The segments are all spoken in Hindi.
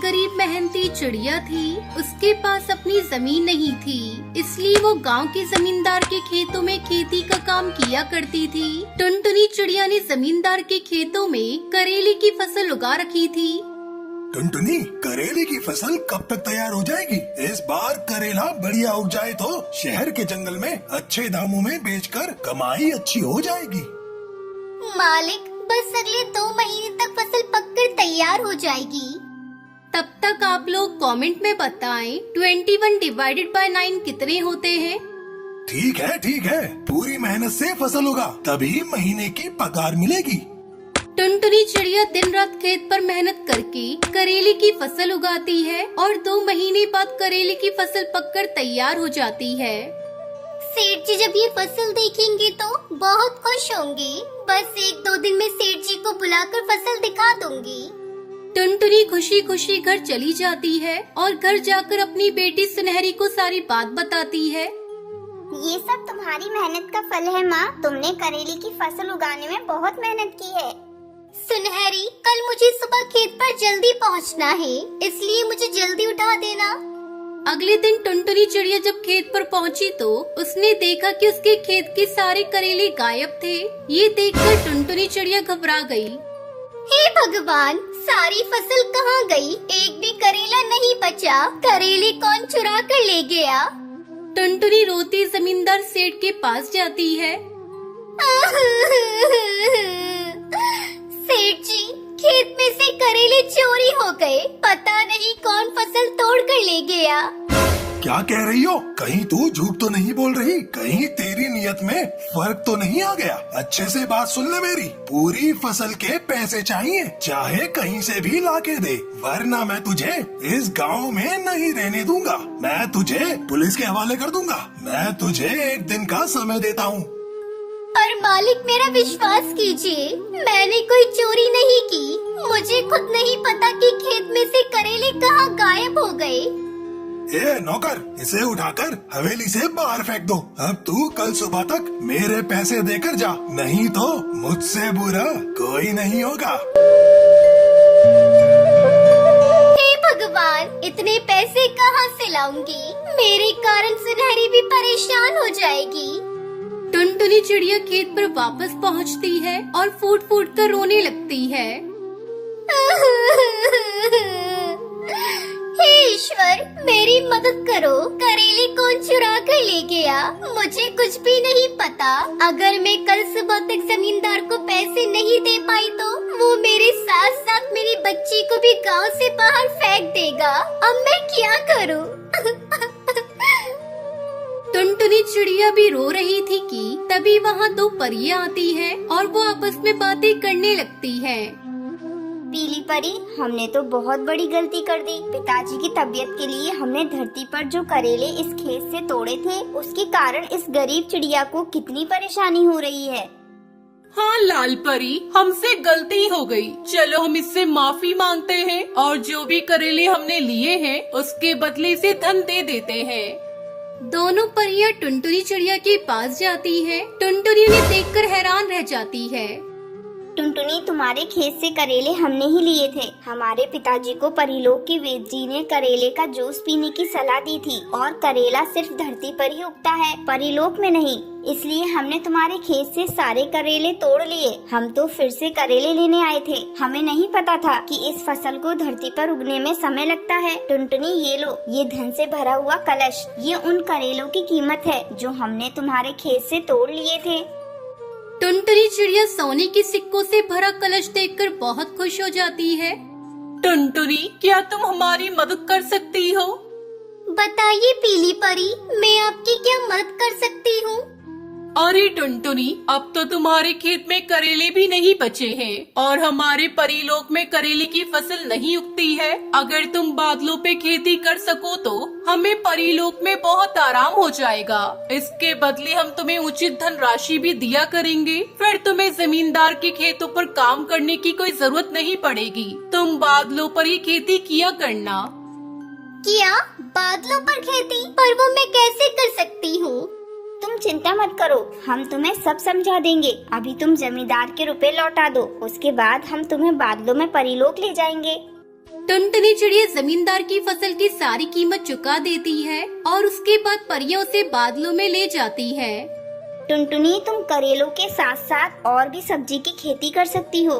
गरीब मेहनती चिड़िया थी, उसके पास अपनी जमीन नहीं थी, इसलिए वो गांव के जमींदार के खेतों में खेती का काम किया करती थी। टुनटुनी चिड़िया ने जमींदार के खेतों में करेले की फसल उगा रखी थी। टुनटुनी, करेले की फसल कब तक तैयार हो जाएगी? इस बार करेला बढ़िया उग जाए तो शहर के जंगल में अच्छे दामों में बेचकर कमाई अच्छी हो जाएगी। मालिक, बस अगले 2 महीने तक फसल पककर तैयार हो जाएगी। तब तक आप लोग कमेंट में बताएं 21 डिवाइडेड बाय 9 कितने होते हैं। ठीक है, पूरी मेहनत से फसल उगा तभी महीने की पगार मिलेगी। टुनटुनी चिड़िया दिन रात खेत पर मेहनत करके करेले की फसल उगाती है और 2 महीने बाद करेले की फसल पककर तैयार हो जाती है। सेठ जी जब ये फसल देखेंगे तो बहुत खुश होंगे। बस 1-2 दिन में सेठ जी को बुलाकर फसल दिखा दूंगी। टुनटुनी खुशी खुशी घर चली जाती है और घर जाकर अपनी बेटी सुनहरी को सारी बात बताती है। ये सब तुम्हारी मेहनत का फल है माँ। तुमने करेले की फसल उगाने में बहुत मेहनत की है। सुनहरी, कल मुझे सुबह खेत पर जल्दी पहुँचना है, इसलिए मुझे जल्दी उठा देना। अगले दिन टुनटुनी चिड़िया जब खेत पर पहुंची तो उसने देखा कि उसके खेत के सारे करेले गायब थे। ये देखकर टुनटुनी चिड़िया घबरा गई। हे भगवान, सारी फसल कहाँ गई? एक भी करेला नहीं बचा। करेले कौन चुरा कर ले गया? टुनटुनी रोती जमींदार सेठ के पास जाती है। सेठ जी, खेत में से करेले चोरी हो गए। पता नहीं कौन फसल तोड़ कर ले गया। क्या कह रही हो? कहीं तू झूठ तो नहीं बोल रही? कहीं तेरी नियत में फर्क तो नहीं आ गया? अच्छे से बात सुन ले मेरी। पूरी फसल के पैसे चाहिए, चाहे कहीं से भी लाके दे, वरना मैं तुझे इस गांव में नहीं रहने दूंगा। मैं तुझे पुलिस के हवाले कर दूंगा। मैं तुझे 1 दिन का समय देता हूँ। पर मालिक, मेरा विश्वास कीजिए, मैंने कोई चोरी नहीं की। मुझे खुद नहीं पता कि खेत में से करेले कहाँ गायब हो गए। ए नौकर, इसे उठाकर हवेली से बाहर फेंक दो। अब तू कल सुबह तक मेरे पैसे देकर जा, नहीं तो मुझसे बुरा कोई नहीं होगा। हे भगवान, इतने पैसे कहाँ से लाऊंगी? मेरे कारण सुनहरी भी परेशान हो जाएगी। टुनटुनी चिड़िया खेत पर वापस पहुंचती है और फूट फूट कर रोने लगती है। हे ईश्वर, मेरी मदद करो। करेले कौन चुरा कर ले गया? मुझे कुछ भी नहीं पता। अगर मैं कल सुबह तक जमींदार को पैसे नहीं दे पाई तो वो मेरे साथ साथ मेरी बच्ची को भी गांव से बाहर फेंक देगा। अब मैं क्या करूं? टुनटुनी चिड़िया भी रो रही थी कि तभी वहाँ 2 परियां आती हैं और वो आपस में बातें करने लगती हैं। पीली परी, हमने तो बहुत बड़ी गलती कर दी। पिताजी की तबीयत के लिए हमने धरती पर जो करेले इस खेत से तोड़े थे, उसके कारण इस गरीब चिड़िया को कितनी परेशानी हो रही है। हाँ लाल परी, हमसे गलती हो गई। चलो हम इससे माफी मांगते हैं और जो भी करेले हमने लिए हैं उसके बदले से धन दे देते हैं। दोनों परियां टुनटुनी चिड़िया के पास जाती हैं। टुनटुनी उन्हें देखकर हैरान रह जाती है। टुनटुनी, तुम्हारे खेत से करेले हमने ही लिए थे। हमारे पिताजी को परिलोक के वेद जी ने करेले का जूस पीने की सलाह दी थी और करेला सिर्फ धरती पर ही उगता है, परिलोक में नहीं। इसलिए हमने तुम्हारे खेत से सारे करेले तोड़ लिए। हम तो फिर से करेले लेने आए थे। हमें नहीं पता था कि इस फसल को धरती पर उगने में समय लगता है। टुनटुनी, ये लो, ये धन से भरा हुआ कलश। ये उन करेलों की कीमत है जो हमने तुम्हारे खेत से तोड़ लिए थे। टुनटुनी चिड़िया सोने के सिक्कों से भरा कलश देखकर बहुत खुश हो जाती है। टुनटुनी, क्या तुम हमारी मदद कर सकती हो? बताइए पीली परी, मैं आपकी क्या मदद कर सकती हूँ? अरे टुनटुनी, अब तो तुम्हारे खेत में करेले भी नहीं बचे हैं और हमारे परीलोक में करेले की फसल नहीं उगती है। अगर तुम बादलों पे खेती कर सको तो हमें परीलोक में बहुत आराम हो जाएगा। इसके बदले हम तुम्हें उचित धन राशि भी दिया करेंगे। फिर तुम्हें जमींदार के खेतों पर काम करने की कोई जरूरत नहीं पड़ेगी। तुम बादलों पर ही खेती किया करना। क्या बादलों पर खेती? पर वो मैं कैसे कर सकती हूँ? तुम चिंता मत करो, हम तुम्हें सब समझा देंगे। अभी तुम जमींदार के रुपए लौटा दो, उसके बाद हम तुम्हें बादलों में परीलोक ले जाएंगे। टुनटुनी चिड़िया जमींदार की फसल की सारी कीमत चुका देती है और उसके बाद परियों से बादलों में ले जाती है। टुनटुनी, तुम करेलों के साथ साथ और भी सब्जी की खेती कर सकती हो।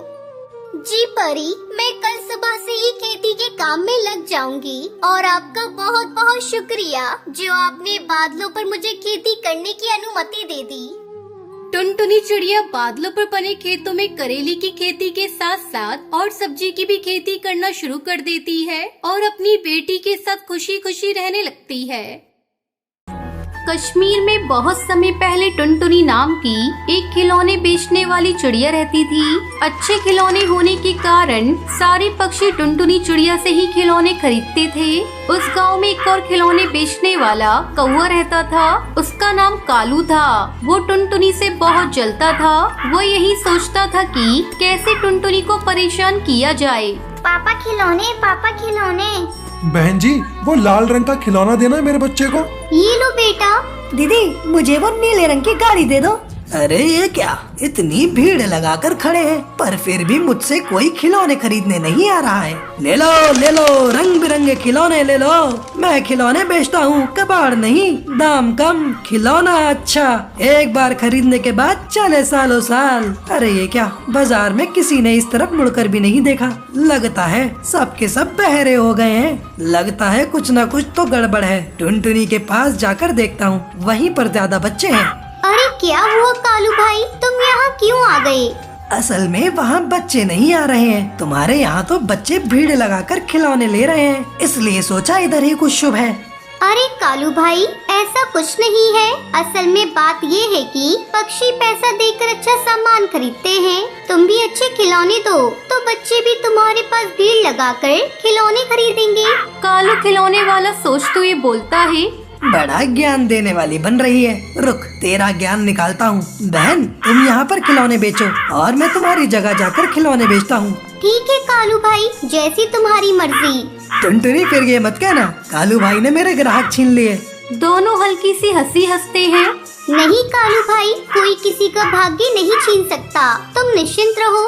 जी परी, मैं कल सुबह से ही खेती के काम में लग जाऊंगी और आपका बहुत बहुत शुक्रिया जो आपने बादलों पर मुझे खेती करने की अनुमति दे दी। टुनटुनी चिड़िया बादलों पर बने खेतों में करेले की खेती के साथ साथ और सब्जी की भी खेती करना शुरू कर देती है और अपनी बेटी के साथ खुशी खुशी रहने लगती है। कश्मीर में बहुत समय पहले टुनटुनी नाम की एक खिलौने बेचने वाली चिड़िया रहती थी। अच्छे खिलौने होने के कारण सारे पक्षी टुनटुनी चिड़िया से ही खिलौने खरीदते थे। उस गांव में एक और खिलौने बेचने वाला कौवा रहता था। उसका नाम कालू था। वो टुनटुनी से बहुत जलता था। वो यही सोचता था कि कैसे टुनटुनी को परेशान किया जाए। पापा खिलौने, पापा खिलौने। बहन जी, वो लाल रंग का खिलौना देना मेरे बच्चे को। ये लो बेटा। दीदी, मुझे वो नीले रंग की गाड़ी दे दो। अरे ये क्या, इतनी भीड़ लगाकर खड़े हैं पर फिर भी मुझसे कोई खिलौने खरीदने नहीं आ रहा है। ले लो रंग बिरंगे खिलौने ले लो। मैं खिलौने बेचता हूँ, कबाड़ नहीं। दाम कम, खिलौना अच्छा, एक बार खरीदने के बाद चले सालों साल। अरे ये क्या, बाजार में किसी ने इस तरफ मुड़कर भी नहीं देखा। लगता है सब के सब बहरे हो गए हैं। लगता है कुछ न कुछ तो गड़बड़ है। टुनटुनी के पास जाकर देखता हूँ, वहीं पर ज्यादा बच्चे हैं। अरे क्या हुआ कालू भाई, तुम यहाँ क्यों आ गए? असल में वहाँ बच्चे नहीं आ रहे हैं। तुम्हारे यहाँ तो बच्चे भीड़ लगाकर खिलौने ले रहे हैं, इसलिए सोचा इधर ही कुछ शुभ है। अरे कालू भाई, ऐसा कुछ नहीं है। असल में बात ये है कि पक्षी पैसा देकर अच्छा सामान खरीदते हैं। तुम भी अच्छे खिलौने दो तो बच्चे भी तुम्हारे पास भीड़ लगाकर खिलौने खरीदेंगे। कालू खिलौने वाला सोच तो ये बोलता है। बड़ा ज्ञान देने वाली बन रही है। रुक, तेरा ज्ञान निकालता हूँ। बहन, तुम यहाँ पर खिलौने बेचो और मैं तुम्हारी जगह जाकर खिलौने बेचता हूँ। ठीक है कालू भाई, जैसी तुम्हारी मर्जी। टुनटुनी, फिर ये मत कहना कालू भाई ने मेरे ग्राहक छीन लिए। दोनों हल्की सी हंसी हंसते हैं। नहीं कालू भाई, कोई किसी का भाग्य नहीं छीन सकता, तुम निश्चिंत रहो।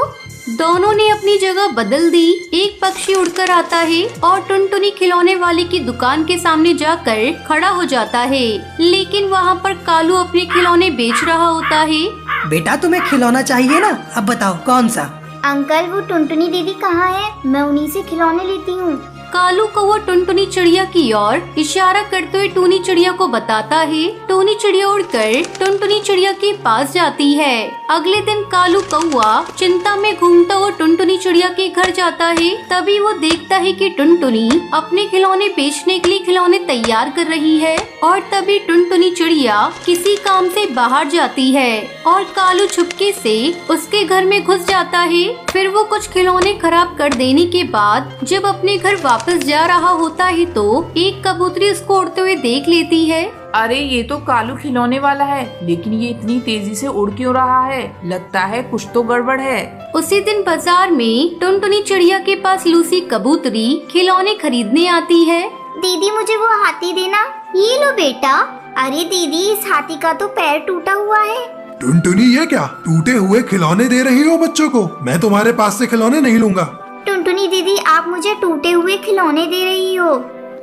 दोनों ने अपनी जगह बदल दी। एक पक्षी उड़कर आता है और टुनटुनी खिलौने वाले की दुकान के सामने जाकर खड़ा हो जाता है, लेकिन वहाँ पर कालू अपने खिलौने बेच रहा होता है। बेटा, तुम्हें खिलौना चाहिए ना? अब बताओ कौन सा? अंकल, वो टुनटुनी दीदी कहाँ है? मैं उन्हीं से खिलौने लेती हूँ। कालू कौवा टुनटुनी चिड़िया की ओर इशारा करते हुए टूनी चिड़िया को बताता है। टूनी चिड़िया उड़कर टुनटुनी चिड़िया के पास जाती है। अगले दिन कालू कौवा चिंता में घूमता हुआ टुनटुनी चिड़िया के घर जाता है। तभी वो देखता है कि टुनटुनी अपने खिलौने बेचने के लिए खिलौने तैयार कर रही है और तभी टुनटुनी चिड़िया किसी काम से बाहर जाती है और कालू छुपके से उसके घर में घुस जाता है। फिर वो कुछ खिलौने खराब कर देने के बाद जब अपने घर वापस जा रहा होता है तो एक कबूतरी उसको उड़ते हुए देख लेती है। अरे ये तो कालू खिलौने वाला है, लेकिन ये इतनी तेजी से उड़ क्यों रहा है? लगता है कुछ तो गड़बड़ है। उसी दिन बाजार में टुनटुनी चिड़िया के पास लूसी कबूतरी खिलौने खरीदने आती है। दीदी, मुझे वो हाथी देना। ये लो बेटा। अरे दीदी, इस हाथी का तो पैर टूटा हुआ है। टुनटुनी, ये क्या टूटे हुए खिलौने दे रही हो बच्चों को? मैं तुम्हारे पास से खिलौने नहीं लूंगा। टुनटुनी दीदी, आप मुझे टूटे हुए खिलौने दे रही हो।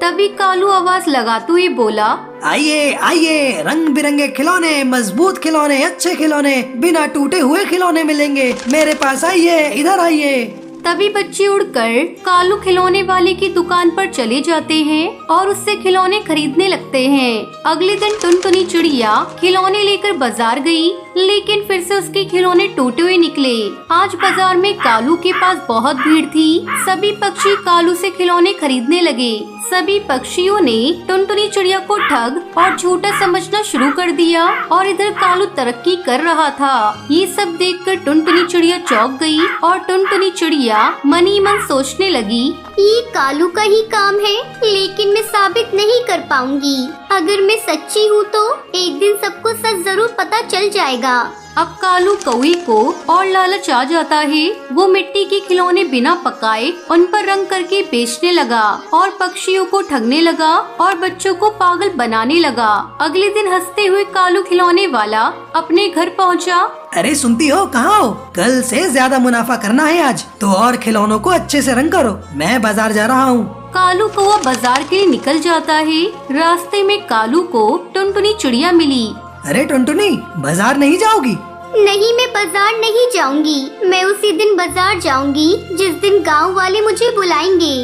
तभी कालू आवाज लगाते हुए बोला, आइए आइए, रंग बिरंगे खिलौने, मजबूत खिलौने, अच्छे खिलौने, बिना टूटे हुए खिलौने मिलेंगे। मेरे पास आइए, इधर आइए। तभी बच्चे उड़कर कालू खिलौने वाले की दुकान पर चले जाते हैं और उससे खिलौने खरीदने लगते हैं। अगले दिन टुनटुनी चिड़िया खिलौने लेकर बाजार गई, लेकिन फिर से उसके खिलौने टूटे हुए निकले। आज बाजार में कालू के पास बहुत भीड़ थी। सभी पक्षी कालू से खिलौने खरीदने लगे। सभी पक्षियों ने टुनटुनी चिड़िया को ठग और झूठा समझना शुरू कर दिया और इधर कालू तरक्की कर रहा था। ये सब देखकर टुनटुनी चिड़िया चौंक गई और टुनटुनी चिड़िया मन ही मन सोचने लगी, ये कालू का ही काम है, लेकिन मैं साबित नहीं कर पाऊंगी। अगर मैं सच्ची हूँ तो एक दिन सबको सच जरूर पता चल जाएगा। अब कालू कौवे को और लालच आ जाता है। वो मिट्टी के खिलौने बिना पकाए उन पर रंग करके बेचने लगा और पक्षियों को ठगने लगा और बच्चों को पागल बनाने लगा। अगले दिन हंसते हुए कालू खिलौने वाला अपने घर पहुंचा। अरे सुनती हो, कहाँ हो? कल से ज्यादा मुनाफा करना है आज, तो और खिलौनों को अच्छे से रंग करो। मैं बाजार जा रहा हूँ। कालू कौवा बाजार के लिए निकल जाता है। रास्ते में कालू को टुनटुनी चिड़िया मिली। अरे टुनटुनी, बाजार नहीं जाओगी? नहीं, मैं बाजार नहीं जाऊंगी। मैं उसी दिन बाजार जाऊंगी जिस दिन गांव वाले मुझे बुलाएंगे।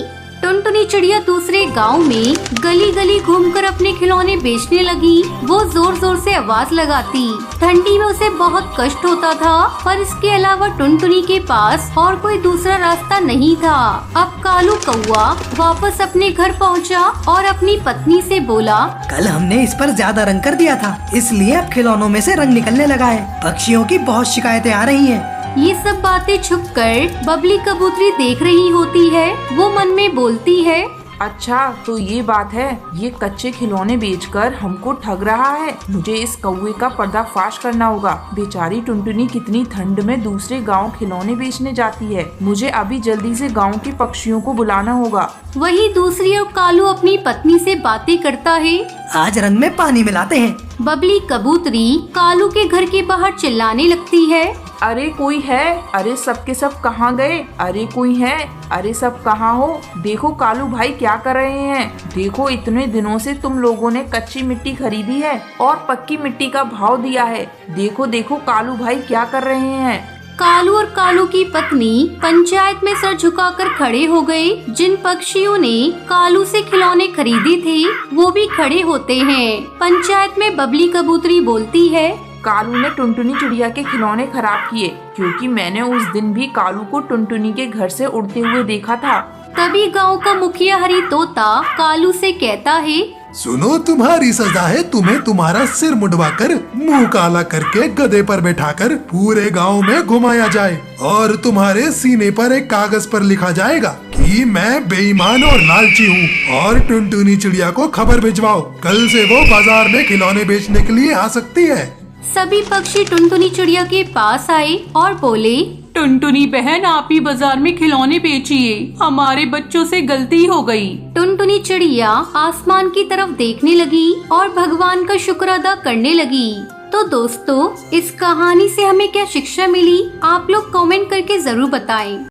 टुनटुनी चिड़िया दूसरे गांव में गली गली घूमकर अपने खिलौने बेचने लगी। वो जोर जोर से आवाज लगाती। ठंडी में उसे बहुत कष्ट होता था, पर इसके अलावा टुनटुनी के पास और कोई दूसरा रास्ता नहीं था। अब कालू कौवा वापस अपने घर पहुंचा और अपनी पत्नी से बोला, कल हमने इस पर ज्यादा रंग कर दिया था, इसलिए अब खिलौनों में से रंग निकलने लगा है। पक्षियों की बहुत शिकायतें आ रही हैं। ये सब बातें छुपकर बबली कबूतरी देख रही होती है। वो मन में बोलती है, अच्छा तो ये बात है, ये कच्चे खिलौने बेचकर हमको ठग रहा है। मुझे इस कौवे का पर्दाफाश करना होगा। बेचारी टुनटुनी कितनी ठंड में दूसरे गांव खिलौने बेचने जाती है। मुझे अभी जल्दी से गांव के पक्षियों को बुलाना होगा। वही दूसरी ओर कालू अपनी पत्नी से बातें करता है। आज रंग में पानी मिलाते हैं। बबली कबूतरी कालू के घर के बाहर चिल्लाने लगती है, अरे कोई है? अरे सबके सब कहाँ गए? अरे कोई है? अरे सब कहाँ हो? देखो कालू भाई क्या कर रहे हैं। देखो इतने दिनों से तुम लोगों ने कच्ची मिट्टी खरीदी है और पक्की मिट्टी का भाव दिया है। देखो देखो कालू भाई क्या कर रहे हैं। कालू और कालू की पत्नी पंचायत में सर झुकाकर खड़े हो गए। जिन पक्षियों ने कालू से खिलौने खरीदे थे वो भी खड़े होते हैं। पंचायत में बबली कबूतरी बोलती है, कालू ने टुनटुनी चिड़िया के खिलौने खराब किए, क्योंकि मैंने उस दिन भी कालू को टुनटुनी के घर से उड़ते हुए देखा था। तभी गांव का मुखिया हरी तोता कालू से कहता है, सुनो, तुम्हारी सजा है तुम्हें तुम्हारा सिर मुंडवाकर मुंह काला करके गधे पर बैठाकर पूरे गांव में घुमाया जाए और तुम्हारे सीने पर एक कागज पर लिखा जाएगा कि मैं बेईमान और लालची हूँ और टुनटुनी चिड़िया को खबर भिजवाओ। कल से वो बाजार में खिलौने बेचने के लिए आ सकती है। सभी पक्षी टुनटुनी चिड़िया के पास आए और बोले, टुनटुनी बहन, आप ही बाजार में खिलौने बेचिए, हमारे बच्चों से गलती हो गई। टुनटुनी चिड़िया आसमान की तरफ देखने लगी और भगवान का शुक्र अदा करने लगी। तो दोस्तों, इस कहानी से हमें क्या शिक्षा मिली, आप लोग कमेंट करके जरूर बताएं।